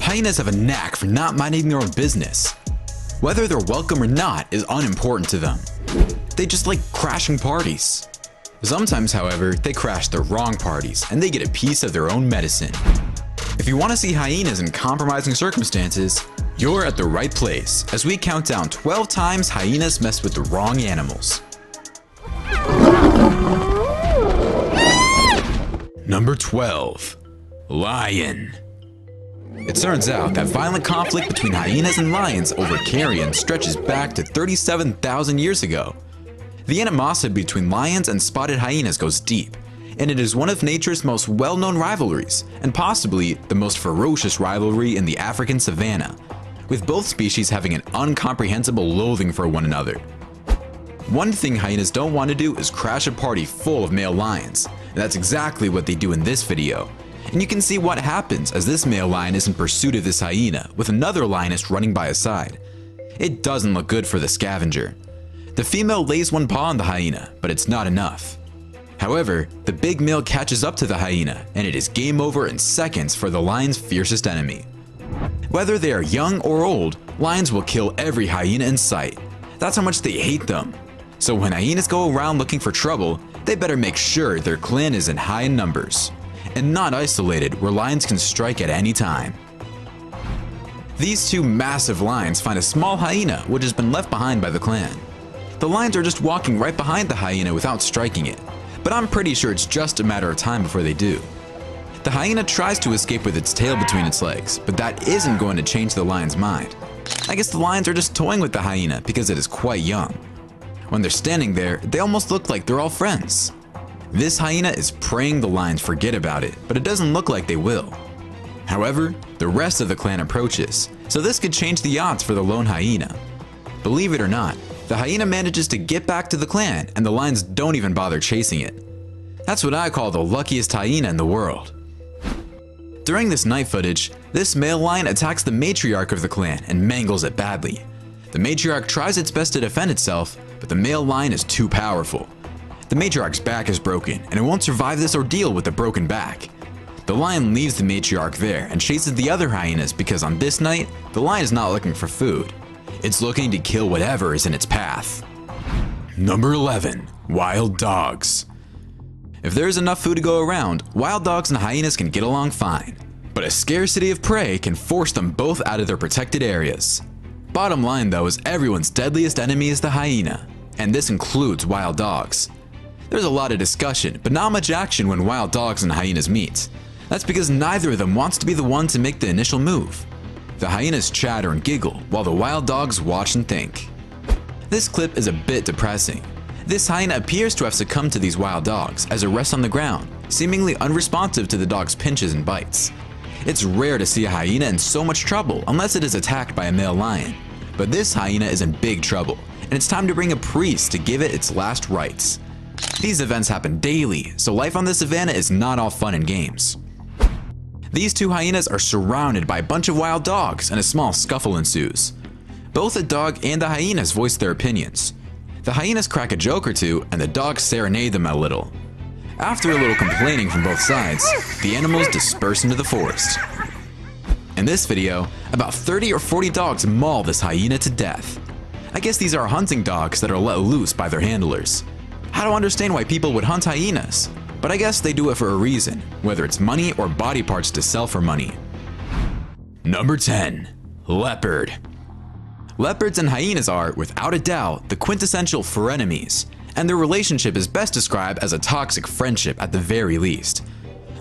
Hyenas have a knack for not minding their own business. Whether they're welcome or not is unimportant to them. They just like crashing parties. Sometimes, however, they crash the wrong parties and they get a piece of their own medicine. If you want to see hyenas in compromising circumstances, you're at the right place as we count down 12 times hyenas messed with the wrong animals. Number 12. Lion. It turns out that violent conflict between hyenas and lions over carrion stretches back to 37,000 years ago. The animosity between lions and spotted hyenas goes deep, and it is one of nature's most well-known rivalries, and possibly the most ferocious rivalry in the African savanna, with both species having an incomprehensible loathing for one another. One thing hyenas don't want to do is crash a party full of male lions, and that's exactly what they do in this video. And you can see what happens as this male lion is in pursuit of this hyena, with another lioness running by his side. It doesn't look good for the scavenger. The female lays one paw on the hyena, but it's not enough. However, the big male catches up to the hyena, and it is game over in seconds for the lion's fiercest enemy. Whether they are young or old, lions will kill every hyena in sight. That's how much they hate them. So when hyenas go around looking for trouble, they better make sure their clan is in high numbers, and not isolated where lions can strike at any time. These two massive lions find a small hyena which has been left behind by the clan. The lions are just walking right behind the hyena without striking it, but I'm pretty sure it's just a matter of time before they do. The hyena tries to escape with its tail between its legs, but that isn't going to change the lion's mind. I guess the lions are just toying with the hyena because it is quite young. When they're standing there, they almost look like they're all friends. This hyena is praying the lions forget about it, but it doesn't look like they will. However, the rest of the clan approaches, so this could change the odds for the lone hyena. Believe it or not, the hyena manages to get back to the clan and the lions don't even bother chasing it. That's what I call the luckiest hyena in the world. During this night footage, this male lion attacks the matriarch of the clan and mangles it badly. The matriarch tries its best to defend itself, but the male lion is too powerful. The matriarch's back is broken, and it won't survive this ordeal with a broken back. The lion leaves the matriarch there and chases the other hyenas because on this night, the lion is not looking for food. It's looking to kill whatever is in its path. Number 11. Wild dogs. If there is enough food to go around, wild dogs and hyenas can get along fine. But a scarcity of prey can force them both out of their protected areas. Bottom line though is everyone's deadliest enemy is the hyena, and this includes wild dogs. There's a lot of discussion, but not much action when wild dogs and hyenas meet. That's because neither of them wants to be the one to make the initial move. The hyenas chatter and giggle, while the wild dogs watch and think. This clip is a bit depressing. This hyena appears to have succumbed to these wild dogs as it rests on the ground, seemingly unresponsive to the dog's pinches and bites. It's rare to see a hyena in so much trouble unless it is attacked by a male lion. But this hyena is in big trouble, and it's time to bring a priest to give it its last rites. These events happen daily, so life on the savannah is not all fun and games. These two hyenas are surrounded by a bunch of wild dogs and a small scuffle ensues. Both the dog and the hyenas voice their opinions. The hyenas crack a joke or two and the dogs serenade them a little. After a little complaining from both sides, the animals disperse into the forest. In this video, about 30 or 40 dogs maul this hyena to death. I guess these are hunting dogs that are let loose by their handlers. I don't understand why people would hunt hyenas, but I guess they do it for a reason, whether it's money or body parts to sell for money. Number 10. Leopard. Leopards and hyenas are, without a doubt, the quintessential frenemies, and their relationship is best described as a toxic friendship at the very least.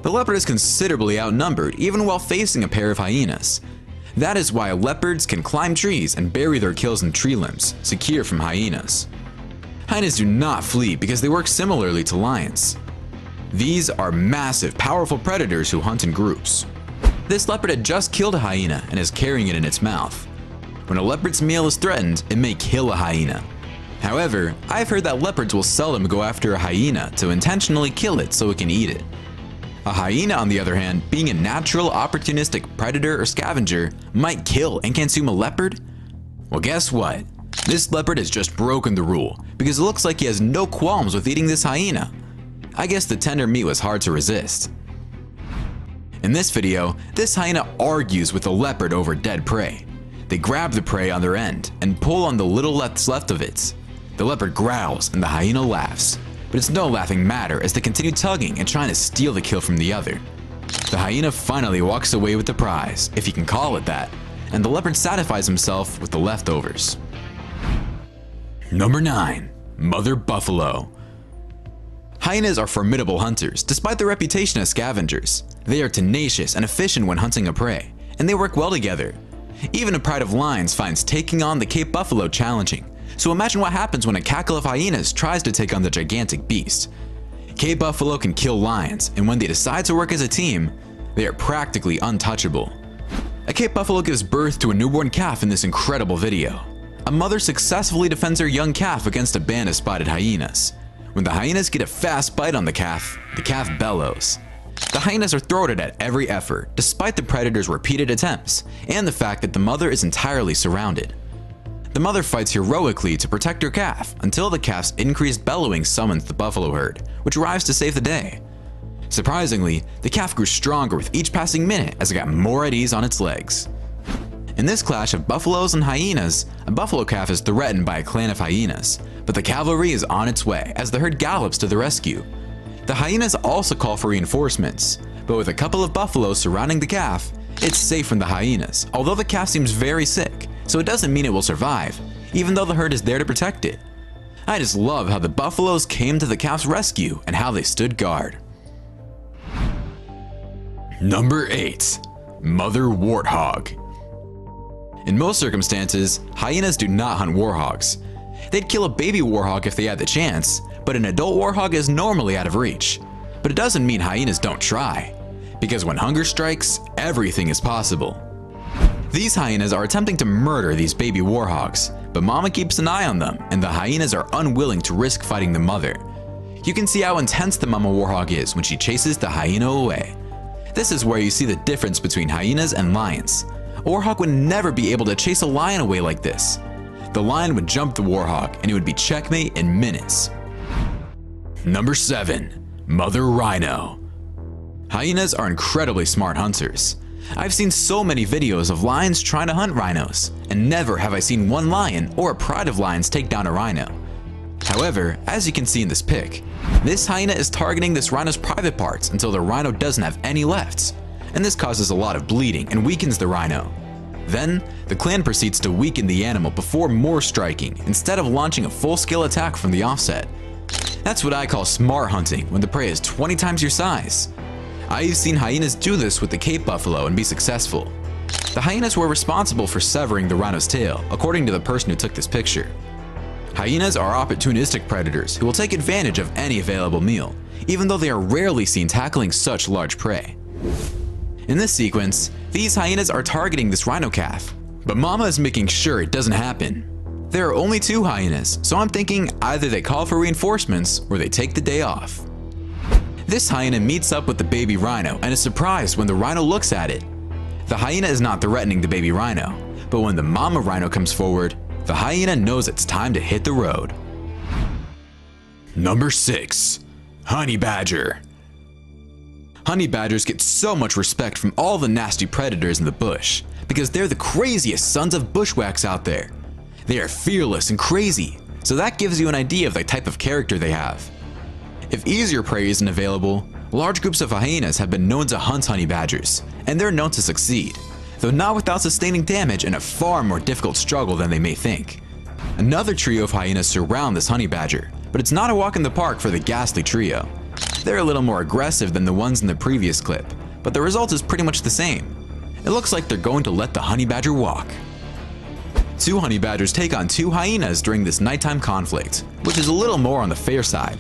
The leopard is considerably outnumbered even while facing a pair of hyenas. That is why leopards can climb trees and bury their kills in tree limbs, secure from hyenas. Hyenas do not flee because they work similarly to lions. These are massive, powerful predators who hunt in groups. This leopard had just killed a hyena and is carrying it in its mouth. When a leopard's meal is threatened, it may kill a hyena. However, I've heard that leopards will seldom go after a hyena to intentionally kill it so it can eat it. A hyena, on the other hand, being a natural opportunistic predator or scavenger, might kill and consume a leopard? Well, guess what? This leopard has just broken the rule because it looks like he has no qualms with eating this hyena. I guess the tender meat was hard to resist. In this video, this hyena argues with the leopard over dead prey. They grab the prey on their end and pull on the little that's left of it. The leopard growls and the hyena laughs, but it's no laughing matter as they continue tugging and trying to steal the kill from the other. The hyena finally walks away with the prize, if you can call it that, and the leopard satisfies himself with the leftovers. Number 9. Mother Buffalo. Hyenas are formidable hunters, despite their reputation as scavengers. They are tenacious and efficient when hunting a prey, and they work well together. Even a pride of lions finds taking on the Cape buffalo challenging, so imagine what happens when a cackle of hyenas tries to take on the gigantic beast. Cape buffalo can kill lions, and when they decide to work as a team, they are practically untouchable. A Cape buffalo gives birth to a newborn calf in this incredible video. A mother successfully defends her young calf against a band of spotted hyenas. When the hyenas get a fast bite on the calf bellows. The hyenas are thwarted at every effort, despite the predator's repeated attempts, and the fact that the mother is entirely surrounded. The mother fights heroically to protect her calf until the calf's increased bellowing summons the buffalo herd, which arrives to save the day. Surprisingly, the calf grew stronger with each passing minute as it got more at ease on its legs. In this clash of buffaloes and hyenas, a buffalo calf is threatened by a clan of hyenas, but the cavalry is on its way as the herd gallops to the rescue. The hyenas also call for reinforcements, but with a couple of buffaloes surrounding the calf, it's safe from the hyenas, although the calf seems very sick, so it doesn't mean it will survive, even though the herd is there to protect it. I just love how the buffaloes came to the calf's rescue and how they stood guard. Number 8. Mother Warthog. In most circumstances, hyenas do not hunt warhogs. They'd kill a baby warhog if they had the chance, but an adult warhog is normally out of reach. But it doesn't mean hyenas don't try, because when hunger strikes, everything is possible. These hyenas are attempting to murder these baby warhogs, but mama keeps an eye on them, and the hyenas are unwilling to risk fighting the mother. You can see how intense the mama warhog is when she chases the hyena away. This is where you see the difference between hyenas and lions. A warhog would never be able to chase a lion away like this. The lion would jump the warhog and it would be checkmate in minutes. Number 7. Mother Rhino. Hyenas are incredibly smart hunters. I've seen so many videos of lions trying to hunt rhinos, and never have I seen one lion or a pride of lions take down a rhino. However, as you can see in this pic, this hyena is targeting this rhino's private parts until the rhino doesn't have any left, and this causes a lot of bleeding and weakens the rhino. Then, the clan proceeds to weaken the animal before more striking, instead of launching a full-scale attack from the offset. That's what I call smart hunting when the prey is 20 times your size. I've seen hyenas do this with the Cape buffalo and be successful. The hyenas were responsible for severing the rhino's tail, according to the person who took this picture. Hyenas are opportunistic predators who will take advantage of any available meal, even though they are rarely seen tackling such large prey. In this sequence, these hyenas are targeting this rhino calf, but mama is making sure it doesn't happen. There are only 2 hyenas, so I'm thinking either they call for reinforcements or they take the day off. This hyena meets up with the baby rhino and is surprised when the rhino looks at it. The hyena is not threatening the baby rhino, but when the mama rhino comes forward, the hyena knows it's time to hit the road. Number 6. Honey Badger. Honey badgers get so much respect from all the nasty predators in the bush because they're the craziest sons of bushwhacks out there. They are fearless and crazy, so that gives you an idea of the type of character they have. If easier prey isn't available, large groups of hyenas have been known to hunt honey badgers, and they're known to succeed, though not without sustaining damage in a far more difficult struggle than they may think. Another trio of hyenas surround this honey badger, but it's not a walk in the park for the ghastly trio. They're a little more aggressive than the ones in the previous clip, but the result is pretty much the same. It looks like they're going to let the honey badger walk. 2 honey badgers take on 2 hyenas during this nighttime conflict, which is a little more on the fair side.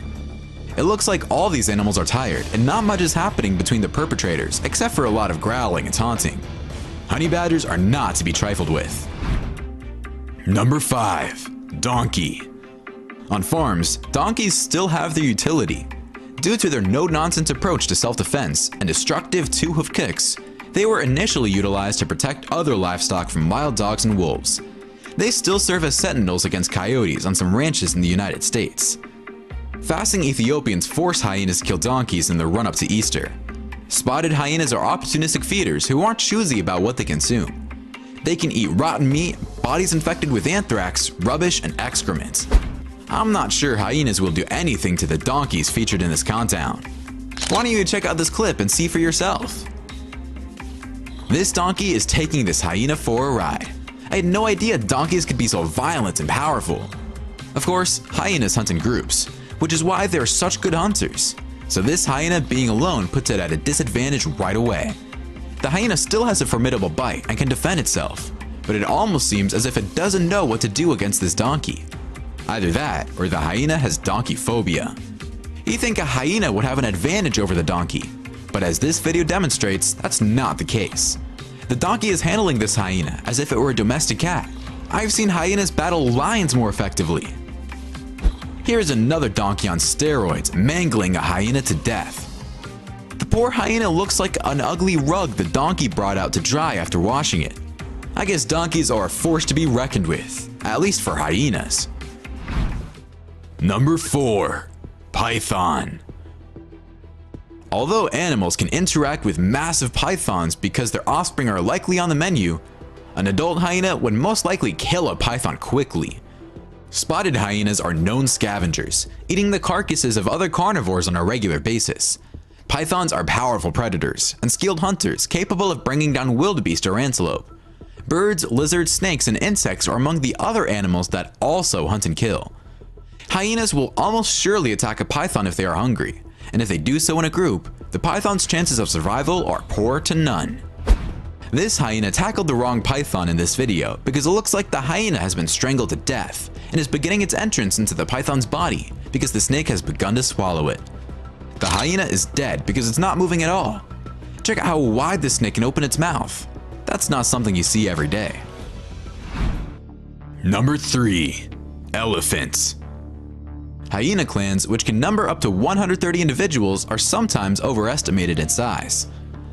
It looks like all these animals are tired and not much is happening between the perpetrators except for a lot of growling and taunting. Honey badgers are not to be trifled with. Number 5. Donkey. On farms, donkeys still have their utility. Due to their no-nonsense approach to self-defense and destructive 2-hoof kicks, they were initially utilized to protect other livestock from wild dogs and wolves. They still serve as sentinels against coyotes on some ranches in the United States. Fasting Ethiopians force hyenas to kill donkeys in the run-up to Easter. Spotted hyenas are opportunistic feeders who aren't choosy about what they consume. They can eat rotten meat, bodies infected with anthrax, rubbish, and excrement. I'm not sure hyenas will do anything to the donkeys featured in this countdown. Why don't you check out this clip and see for yourself? This donkey is taking this hyena for a ride. I had no idea donkeys could be so violent and powerful. Of course, hyenas hunt in groups, which is why they're such good hunters. So this hyena being alone puts it at a disadvantage right away. The hyena still has a formidable bite and can defend itself, but it almost seems as if it doesn't know what to do against this donkey. Either that, or the hyena has donkey phobia. You'd think a hyena would have an advantage over the donkey, but as this video demonstrates, that's not the case. The donkey is handling this hyena as if it were a domestic cat. I've seen hyenas battle lions more effectively. Here's another donkey on steroids mangling a hyena to death. The poor hyena looks like an ugly rug the donkey brought out to dry after washing it. I guess donkeys are a force to be reckoned with, at least for hyenas. Number 4. Python. Although animals can interact with massive pythons because their offspring are likely on the menu, an adult hyena would most likely kill a python quickly. Spotted hyenas are known scavengers, eating the carcasses of other carnivores on a regular basis. Pythons are powerful predators and skilled hunters capable of bringing down wildebeest or antelope. Birds, lizards, snakes, and insects are among the other animals that also hunt and kill. Hyenas will almost surely attack a python if they are hungry, and if they do so in a group, the python's chances of survival are poor to none. This hyena tackled the wrong python in this video because it looks like the hyena has been strangled to death and is beginning its entrance into the python's body because the snake has begun to swallow it. The hyena is dead because it's not moving at all. Check out how wide the snake can open its mouth. That's not something you see every day. Number 3. Elephants. Hyena clans, which can number up to 130 individuals, are sometimes overestimated in size.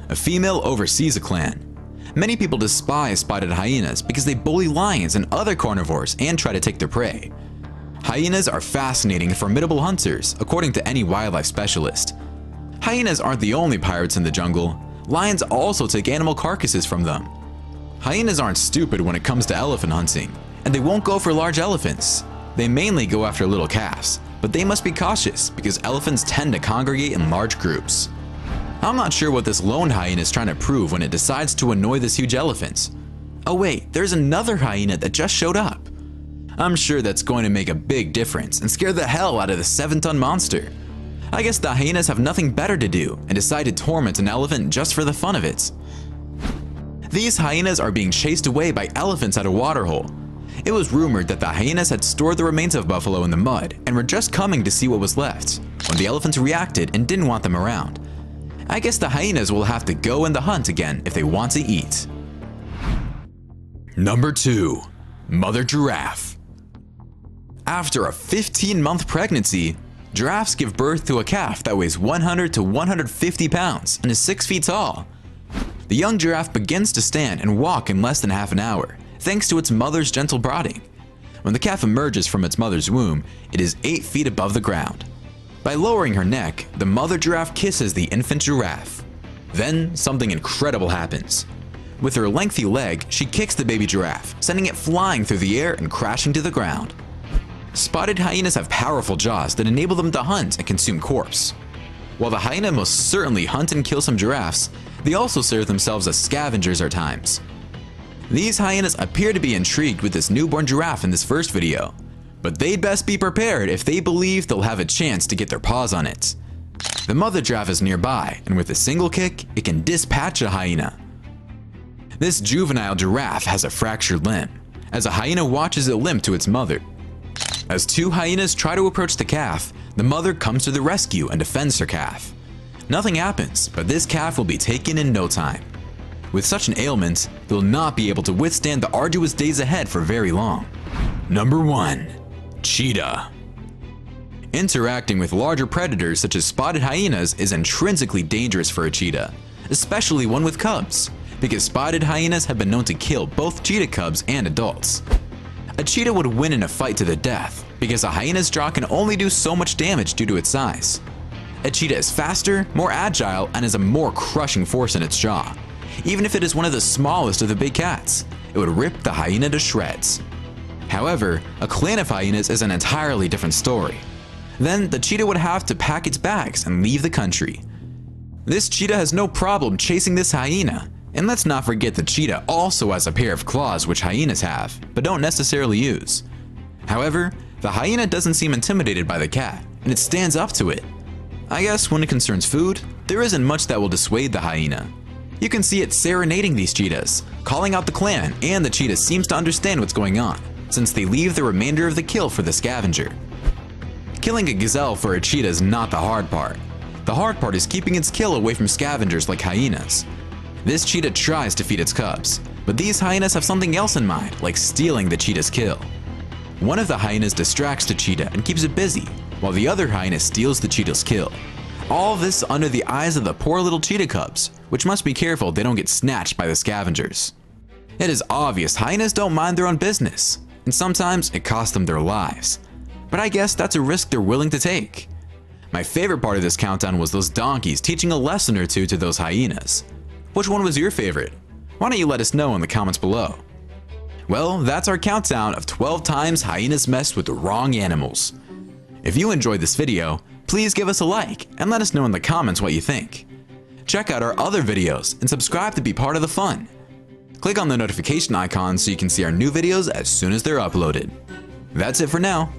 A female oversees a clan. Many people despise spotted hyenas because they bully lions and other carnivores and try to take their prey. Hyenas are fascinating and formidable hunters, according to any wildlife specialist. Hyenas aren't the only pirates in the jungle. Lions also take animal carcasses from them. Hyenas aren't stupid when it comes to elephant hunting, and they won't go for large elephants. They mainly go after little calves, but they must be cautious because elephants tend to congregate in large groups. I'm not sure what this lone hyena is trying to prove when it decides to annoy this huge elephant. Oh wait, there's another hyena that just showed up. I'm sure that's going to make a big difference and scare the hell out of the 7-ton monster. I guess the hyenas have nothing better to do and decide to torment an elephant just for the fun of it. These hyenas are being chased away by elephants at a waterhole. It was rumored that the hyenas had stored the remains of buffalo in the mud and were just coming to see what was left, when the elephants reacted and didn't want them around. I guess the hyenas will have to go in the hunt again if they want to eat. Number 2. Mother giraffe. After a 15-month pregnancy, giraffes give birth to a calf that weighs 100 to 150 pounds and is 6 feet tall. The young giraffe begins to stand and walk in less than half an hour, thanks to its mother's gentle prodding. When the calf emerges from its mother's womb, it is 8 feet above the ground. By lowering her neck, the mother giraffe kisses the infant giraffe. Then, something incredible happens. With her lengthy leg, she kicks the baby giraffe, sending it flying through the air and crashing to the ground. Spotted hyenas have powerful jaws that enable them to hunt and consume corpse. While the hyena most certainly hunt and kill some giraffes, they also serve themselves as scavengers at times. These hyenas appear to be intrigued with this newborn giraffe in this first video, but they'd best be prepared if they believe they'll have a chance to get their paws on it. The mother giraffe is nearby, and with a single kick, it can dispatch a hyena. This juvenile giraffe has a fractured limb, as a hyena watches it limp to its mother. As 2 hyenas try to approach the calf, the mother comes to the rescue and defends her calf. Nothing happens, but this calf will be taken in no time. With such an ailment, they'll not be able to withstand the arduous days ahead for very long. Number 1. Cheetah. Interacting with larger predators such as spotted hyenas is intrinsically dangerous for a cheetah, especially one with cubs, because spotted hyenas have been known to kill both cheetah cubs and adults. A cheetah would win in a fight to the death, because a hyena's jaw can only do so much damage due to its size. A cheetah is faster, more agile, and has a more crushing force in its jaw. Even if it is one of the smallest of the big cats, it would rip the hyena to shreds. However, a clan of hyenas is an entirely different story. Then the cheetah would have to pack its bags and leave the country. This cheetah has no problem chasing this hyena. And let's not forget the cheetah also has a pair of claws which hyenas have, but don't necessarily use. However, the hyena doesn't seem intimidated by the cat, and it stands up to it. I guess when it concerns food, there isn't much that will dissuade the hyena. You can see it serenading these cheetahs, calling out the clan, and the cheetah seems to understand what's going on, since they leave the remainder of the kill for the scavenger. Killing a gazelle for a cheetah is not the hard part. The hard part is keeping its kill away from scavengers like hyenas. This cheetah tries to feed its cubs, but these hyenas have something else in mind, like stealing the cheetah's kill. One of the hyenas distracts the cheetah and keeps it busy, while the other hyena steals the cheetah's kill. All this under the eyes of the poor little cheetah cubs, which must be careful they don't get snatched by the scavengers. It is obvious hyenas don't mind their own business, and sometimes it costs them their lives. But I guess that's a risk they're willing to take. My favorite part of this countdown was those donkeys teaching a lesson or two to those hyenas. Which one was your favorite? Why don't you let us know in the comments below. Well, that's our countdown of 12 times hyenas messed with the wrong animals. If you enjoyed this video, please give us a like and let us know in the comments what you think. Check out our other videos and subscribe to be part of the fun. Click on the notification icon so you can see our new videos as soon as they're uploaded. That's it for now.